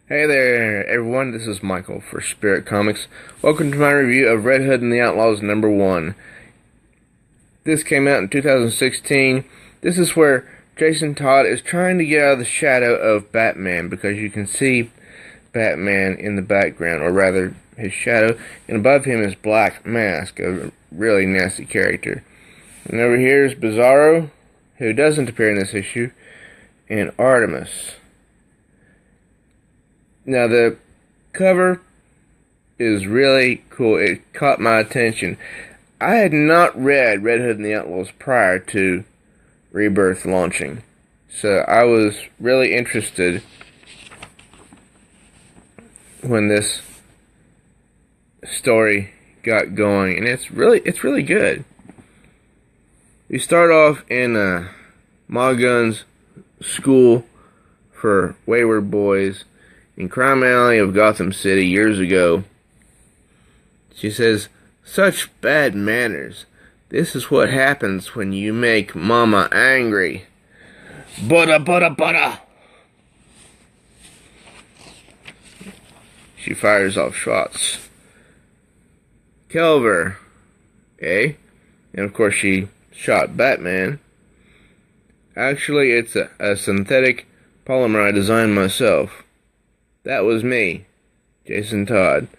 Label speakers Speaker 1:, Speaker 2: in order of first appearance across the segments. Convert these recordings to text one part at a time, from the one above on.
Speaker 1: Hey there, everyone. This is Michael for Spirit Comics. Welcome to my review of Red Hood and the Outlaws #1. This came out in 2016. This is where Jason Todd is trying to get out of the shadow of Batman, because you can see Batman in the background, or rather, his shadow, and above him is Black Mask, a really nasty character. And over here is Bizarro, who doesn't appear in this issue, and Artemis. Now, the cover is really cool. It caught my attention. I had not read Red Hood and the Outlaws prior to Rebirth launching, so I was really interested when this story got going, and it's really good. We start off in Ma Gunn's school for wayward boys in Crime Alley of Gotham City years ago. She says, "Such bad manners. This is what happens when you make Mama angry. Butter, butter, butter." She fires off shots. Kelver, eh? And of course she shot Batman. Actually, it's a synthetic polymer I designed myself. That was me, Jason Todd.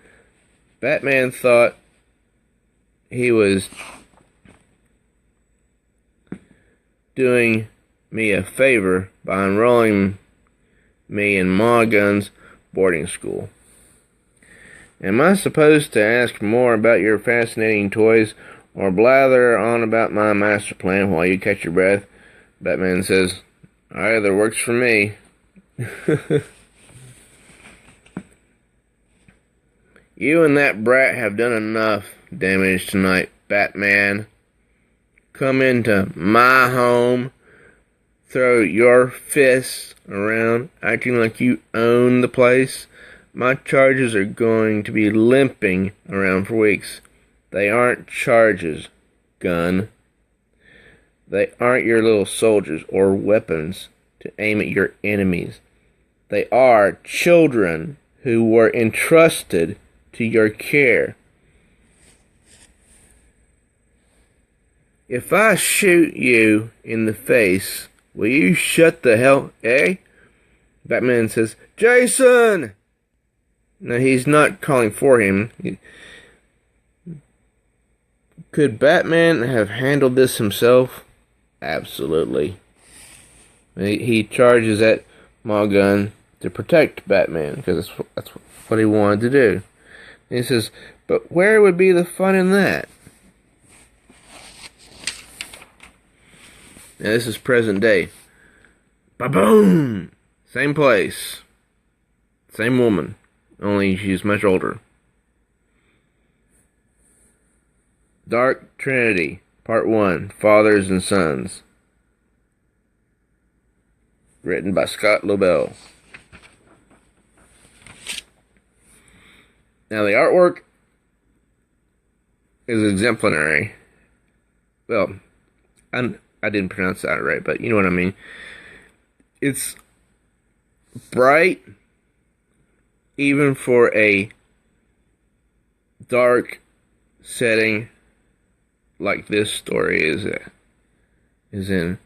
Speaker 1: Batman thought he was doing me a favor by enrolling me in Ma Gunn's boarding school. Am I supposed to ask more about your fascinating toys, or blather on about my master plan while you catch your breath? Batman says, "Either works for me." "You and that brat have done enough damage tonight, Batman. Come into my home, throw your fists around, acting like you own the place. My charges are going to be limping around for weeks. They aren't charges, Gunn. They aren't your little soldiers or weapons to aim at your enemies. They are children who were entrusted to your care. If I shoot you in the face, will you shut the hell, eh?" Batman says, "Jason!" Now, he's not calling for him. Could Batman have handled this himself? Absolutely. He charges at Ma Gunn to protect Batman, because that's what he wanted to do. And he says, "But where would be the fun in that?" Now, this is present day. Ba-boom! Same place. Same woman. Only she's much older. Dark Trinity, Part 1, Fathers and Sons. Written by Scott Lobel. Now, the artwork is exemplary. Well, I didn't pronounce that right, but you know what I mean. It's bright, even for a dark setting like this story is in.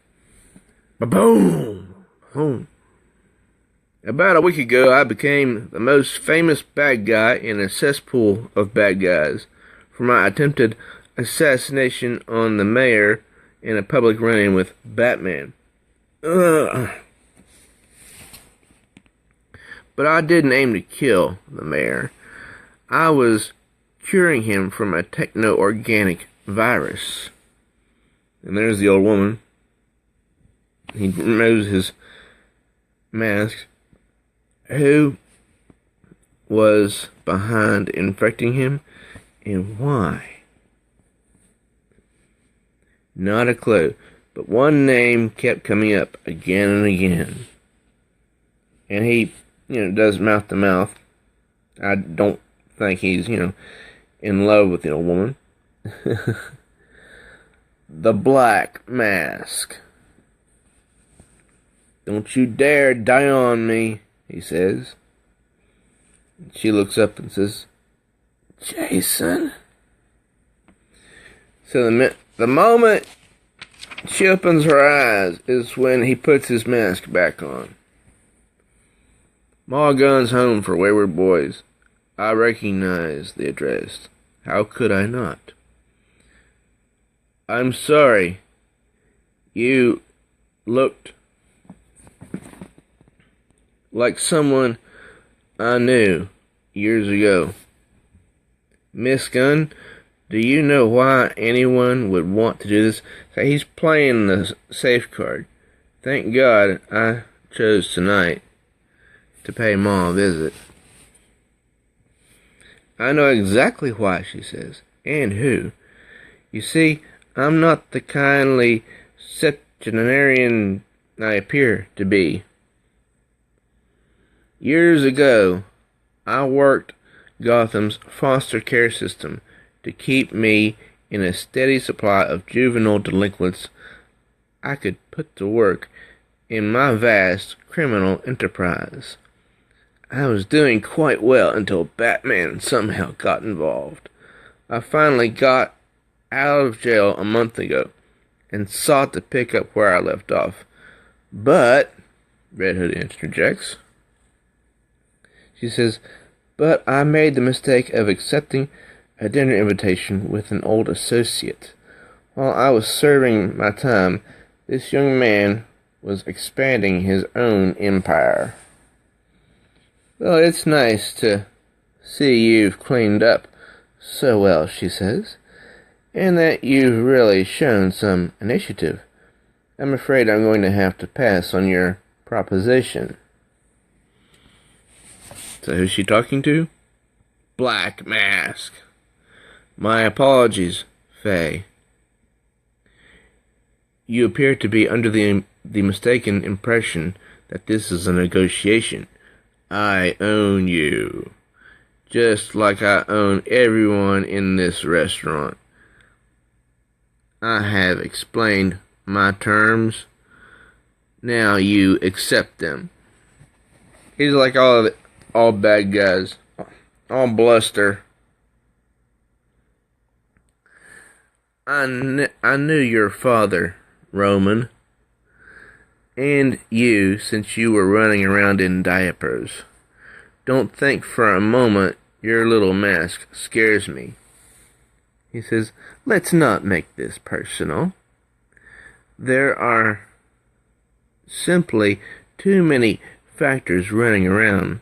Speaker 1: Ba-boom! Boom. About a week ago, I became the most famous bad guy in a cesspool of bad guys for my attempted assassination on the mayor in a public run-in with Batman. Ugh. But I didn't aim to kill the mayor. I was curing him from a techno-organic virus. And there's the old woman. He removes his mask. Who was behind infecting him, and why? Not a clue, but one name kept coming up again and again. And he, does mouth to mouth. I don't think he's, in love with the old woman. The Black Mask. "Don't you dare die on me," he says. She looks up and says, Jason. So the moment she opens her eyes is when he puts his mask back on. Ma Guns Home for Wayward Boys. I recognize the address. How could I not? I'm sorry. You looked like someone I knew years ago. Miss Gunn, do you know why anyone would want to do this? He's playing the safeguard. Thank God I chose tonight to pay Ma a visit. I know exactly why, she says, and who. You see, I'm not the kindly septuagenarian I appear to be. Years ago, I worked Gotham's foster care system to keep me in a steady supply of juvenile delinquents I could put to work in my vast criminal enterprise. I was doing quite well until Batman somehow got involved. I finally got out of jail a month ago and sought to pick up where I left off. But, Red Hood interjects, she says, but I made the mistake of accepting a dinner invitation with an old associate. While I was serving my time, this young man was expanding his own empire. Well, it's nice to see you've cleaned up so well, she says, and that you've really shown some initiative. I'm afraid I'm going to have to pass on your proposition. So who's she talking to? Black Mask. My apologies, Faye. You appear to be under the mistaken impression that this is a negotiation. I own you, just like I own everyone in this restaurant. I have explained my terms. Now you accept them. He's like all bad guys, all bluster. I knew your father, Roman, and you since you were running around in diapers. Don't think for a moment your little mask scares me. He says, let's not make this personal. There are simply too many factions running around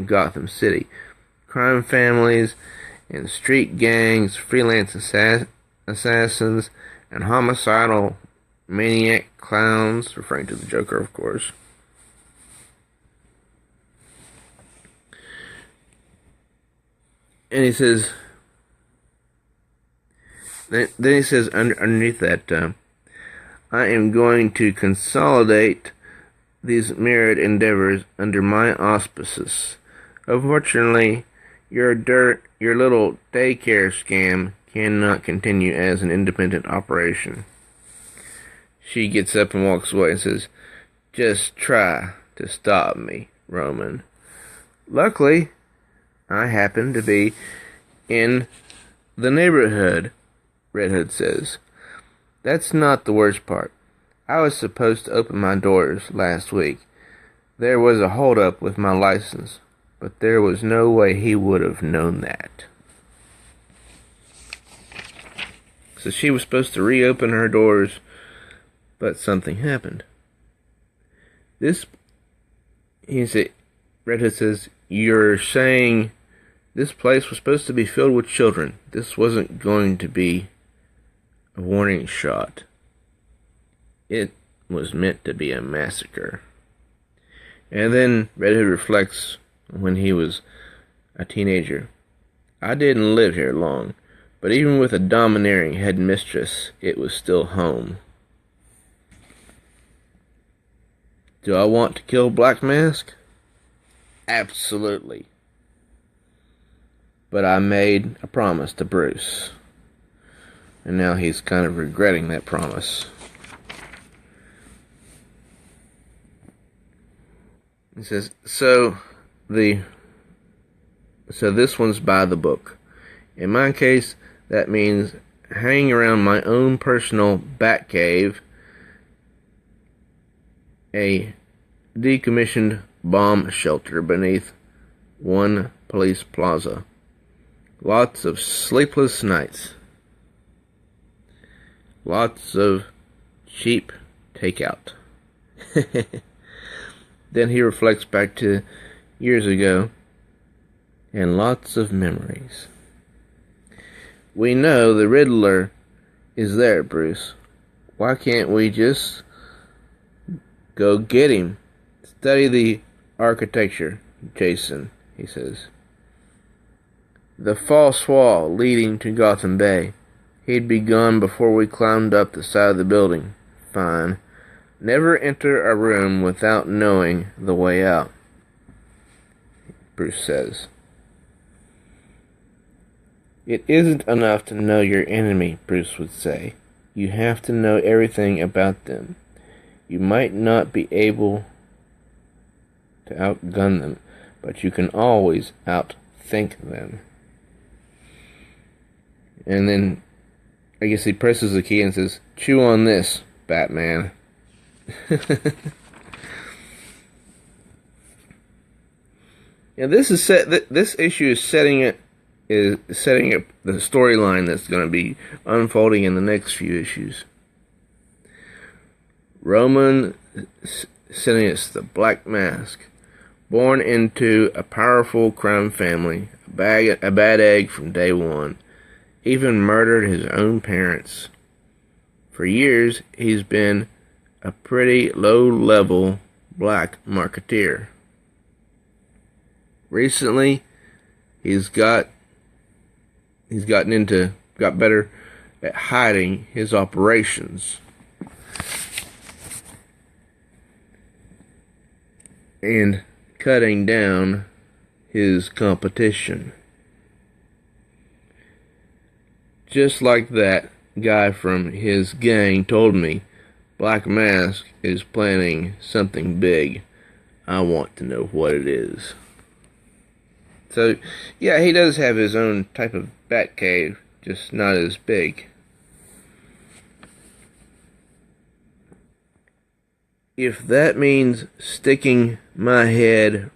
Speaker 1: Gotham City. Crime families and street gangs, freelance assassins, and homicidal maniac clowns, referring to the Joker, of course. And he says, then he says underneath that, I am going to consolidate these myriad endeavors under my auspices. Unfortunately, your little daycare scam cannot continue as an independent operation. She gets up and walks away and says, just try to stop me, Roman. Luckily, I happen to be in the neighborhood, Red Hood says. That's not the worst part. I was supposed to open my doors last week. There was a holdup with my license, but there was no way he would have known that. So she was supposed to reopen her doors, but something happened. Red Hood says, you're saying this place was supposed to be filled with children. This wasn't going to be a warning shot. It was meant to be a massacre. And then Red Hood reflects when he was a teenager. I didn't live here long, but even with a domineering headmistress, it was still home. Do I want to kill Black Mask? Absolutely. But I made a promise to Bruce. And now he's kind of regretting that promise. He says, so the so this one's by the book. In my case, that means hanging around my own personal Batcave, a decommissioned bomb shelter beneath one police plaza. Lots of sleepless nights. Lots of cheap takeout. Then he reflects back to years ago, and lots of memories. We know the Riddler is there, Bruce. Why can't we just go get him? Study the architecture, Jason, he says. The false wall leading to Gotham Bay. He'd be gone before we climbed up the side of the building. Fine. Never enter a room without knowing the way out, Bruce says. It isn't enough to know your enemy, Bruce would say. You have to know everything about them. You might not be able to outgun them, but you can always outthink them. And then, I guess he presses the key and says, "Chew on this, Batman." Yeah, this issue is setting up the storyline that's going to be unfolding in the next few issues. Roman Sinius, the Black Mask, born into a powerful crime family, a bad egg from day one, even murdered his own parents. For years, he's been a pretty low-level black marketeer. Recently, got better at hiding his operations and cutting down his competition. Just like that guy from his gang told me, Black Mask is planning something big. I want to know what it is. So, yeah, he does have his own type of Batcave, just not as big. If that means sticking my head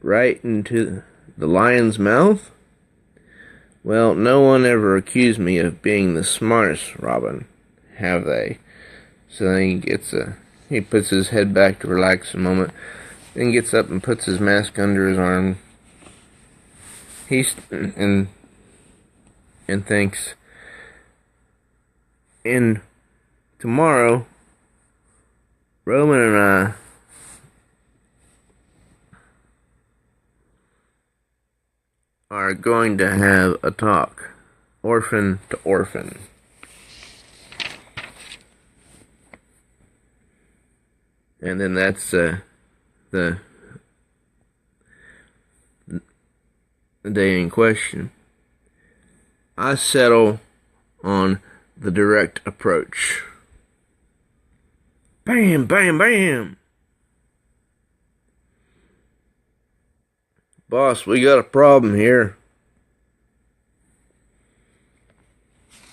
Speaker 1: right into the lion's mouth, well, no one ever accused me of being the smartest Robin, have they? So then he puts his head back to relax a moment, then gets up and puts his mask under his arm. And thinks, and tomorrow, Roman and I are going to have a talk, orphan to orphan. And then that's the day in question. I settle on the direct approach. Bam, bam, bam. Boss, we got a problem here.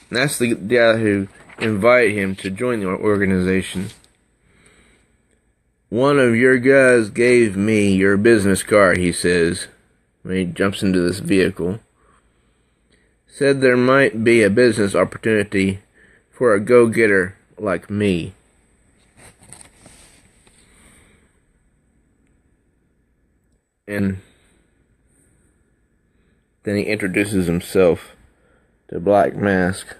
Speaker 1: And that's the guy who invited him to join the organization. One of your guys gave me your business card, he says, when he jumps into this vehicle. Said there might be a business opportunity for a go-getter like me. And then he introduces himself to Black Mask.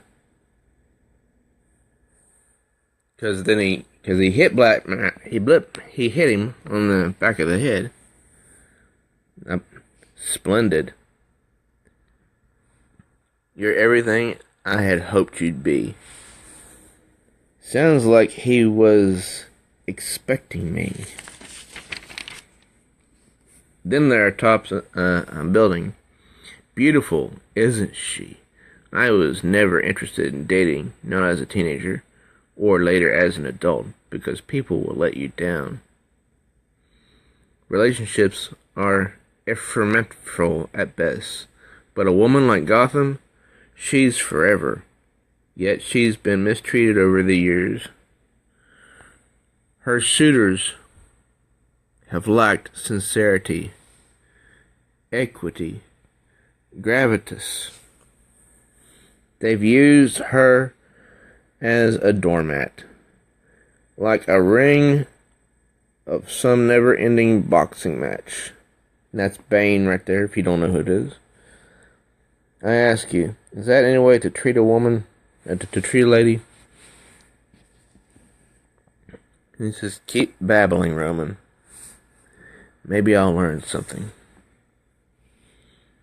Speaker 1: Because he hit Black Mask, he hit him on the back of the head. Splendid. You're everything I had hoped you'd be. Sounds like he was expecting me. Then there are tops a building. Beautiful, isn't she? I was never interested in dating, not as a teenager, or later as an adult, because people will let you down. relationships are ephemeral at best. But a woman like Gotham, she's forever. Yet she's been mistreated over the years. Her suitors have lacked sincerity, equity, gravitas. They've used her as a doormat, like a ring of some never-ending boxing match. And that's Bane right there, if you don't know who it is. I ask you, is that any way to treat a woman, to treat a lady? He says, keep babbling, Roman. Maybe I'll learn something.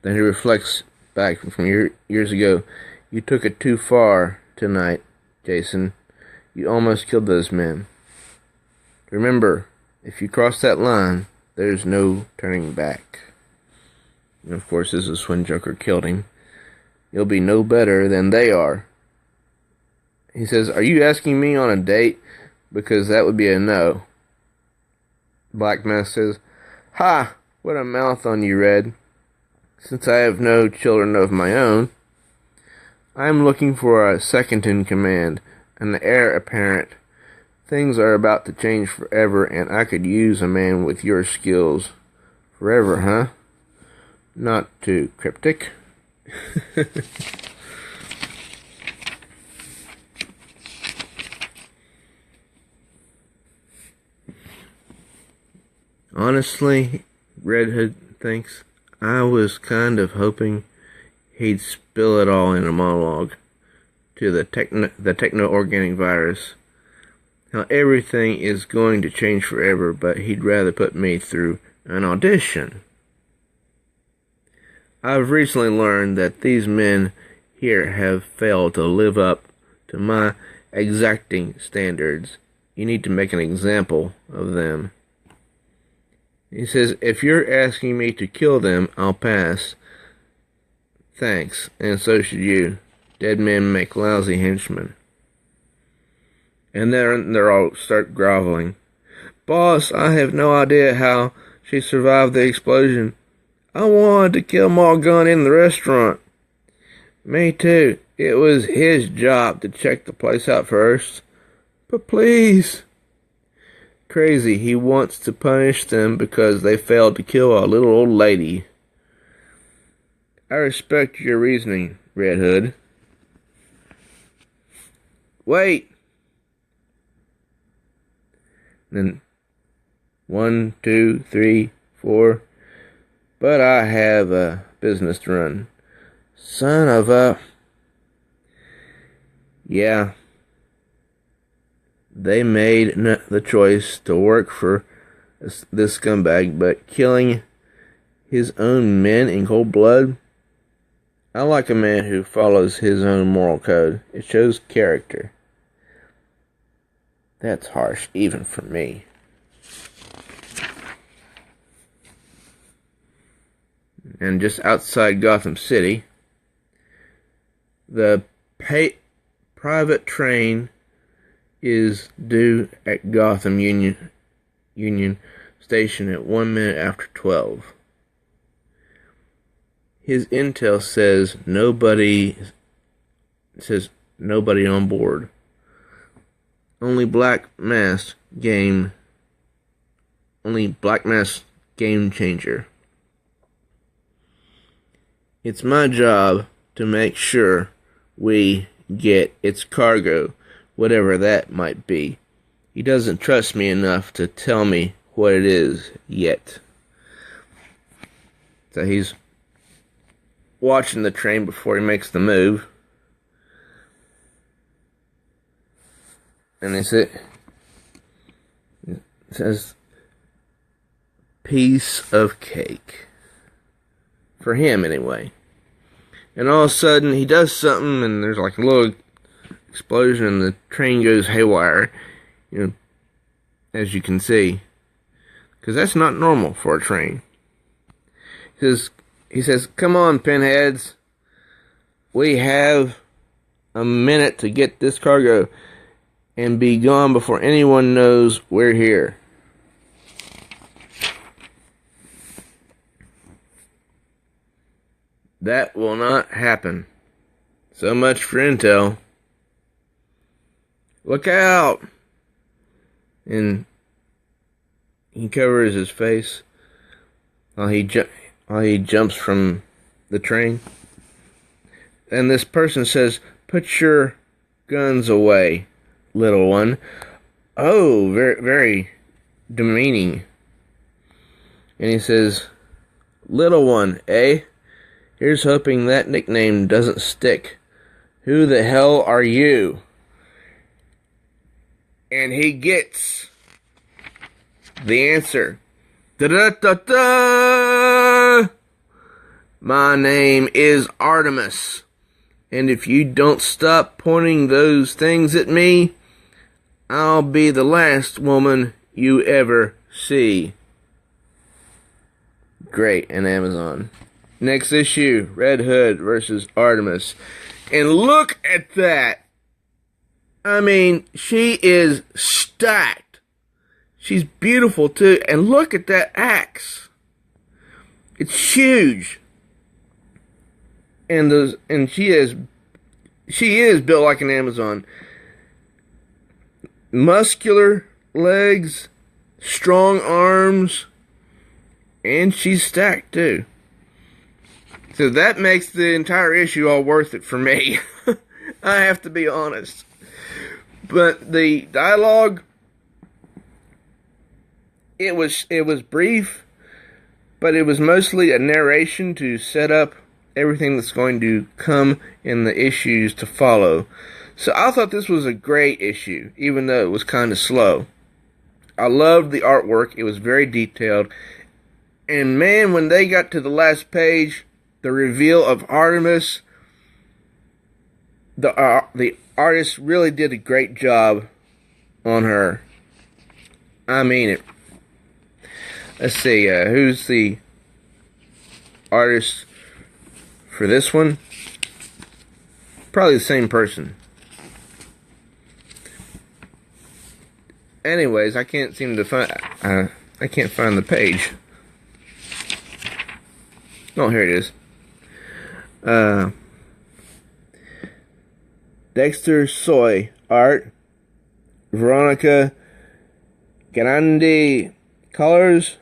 Speaker 1: Then he reflects back from years ago. You took it too far tonight, Jason. You almost killed those men. Remember, if you cross that line, there's no turning back. And of course, this is when Joker killed him. You'll be no better than they are. He says, are you asking me on a date? Because that would be a no. Black Mask says, ha! What a mouth on you, Red. Since I have no children of my own, I am looking for a second in command, an heir apparent. Things are about to change forever, and I could use a man with your skills. Forever, huh? Not too cryptic. Honestly, Red Hood thinks, I was kind of hoping he'd spill it all in a monologue to the techno-organic virus. How everything is going to change forever, but he'd rather put me through an audition. I've recently learned that these men here have failed to live up to my exacting standards. You need to make an example of them. He says, if you're asking me to kill them, I'll pass. Thanks, and so should you. Dead men make lousy henchmen. And then they're all start groveling. Boss, I have no idea how she survived the explosion. I wanted to kill Morgan in the restaurant. Me too. It was his job to check the place out first. But please. Crazy, he wants to punish them because they failed to kill a little old lady. I respect your reasoning, Red Hood. Wait! Then 1, 2, 3, 4. But I have a business to run. Son of a... Yeah. They made the choice to work for this scumbag, but killing his own men in cold blood? I like a man who follows his own moral code. It shows character. That's harsh, even for me. And just outside Gotham City, the private train is due at Gotham Union Station at 1 minute after 12. His intel says nobody on board. Only Black Mask game changer. It's my job to make sure we get its cargo, whatever that might be. He doesn't trust me enough to tell me what it is yet. So he's watching the train before he makes the move. And it says, piece of cake. For him, anyway. And all of a sudden, he does something, and there's like a little explosion, and the train goes haywire. You know, as you can see. Because that's not normal for a train. He says, come on, pinheads. We have a minute to get this cargo and be gone before anyone knows we're here. That will not happen. So much for intel. Look out! And he covers his face while he jumps from the train. And this person says, "Put your guns away, little one." Oh, very, very demeaning. And he says, "Little one, eh? Here's hoping that nickname doesn't stick. Who the hell are you?" And he gets the answer. Da-da-da-da! My name is Artemis. And if you don't stop pointing those things at me, I'll be the last woman you ever see. Great, and Amazon. Next issue, Red Hood versus Artemis. And look at that! I mean, she is stacked. She's beautiful too. And look at that axe. It's huge. And she is built like an Amazon. Muscular legs, strong arms, and she's stacked too. So that makes the entire issue all worth it for me. I have to be honest. But the dialogue, it was brief, but it was mostly a narration to set up everything that's going to come in the issues to follow. So I thought this was a great issue, even though it was kind of slow. I loved the artwork. It was very detailed. And man, when they got to the last page, the reveal of Artemis, the artist really did a great job on her. I mean it. Let's see, who's the artist for this one? Probably the same person. Anyways, I can't seem to find. I can't find the page. Oh, here it is. Dexter Soy art. Veronica Grandi colors.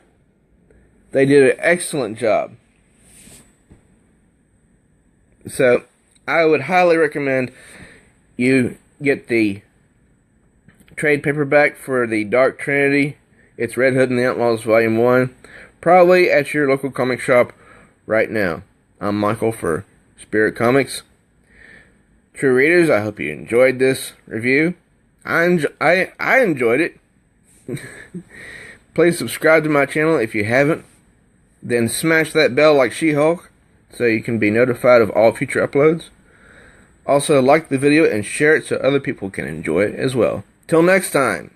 Speaker 1: They did an excellent job. So, I would highly recommend you get the trade paperback for the Dark Trinity. It's Red Hood and the Outlaws Volume 1. Probably at your local comic shop right now. I'm Michael for Spirit Comics. True readers, I hope you enjoyed this review. I enjoyed it. Please subscribe to my channel if you haven't. Then smash that bell like She-Hulk so you can be notified of all future uploads. Also, like the video and share it so other people can enjoy it as well. Till next time.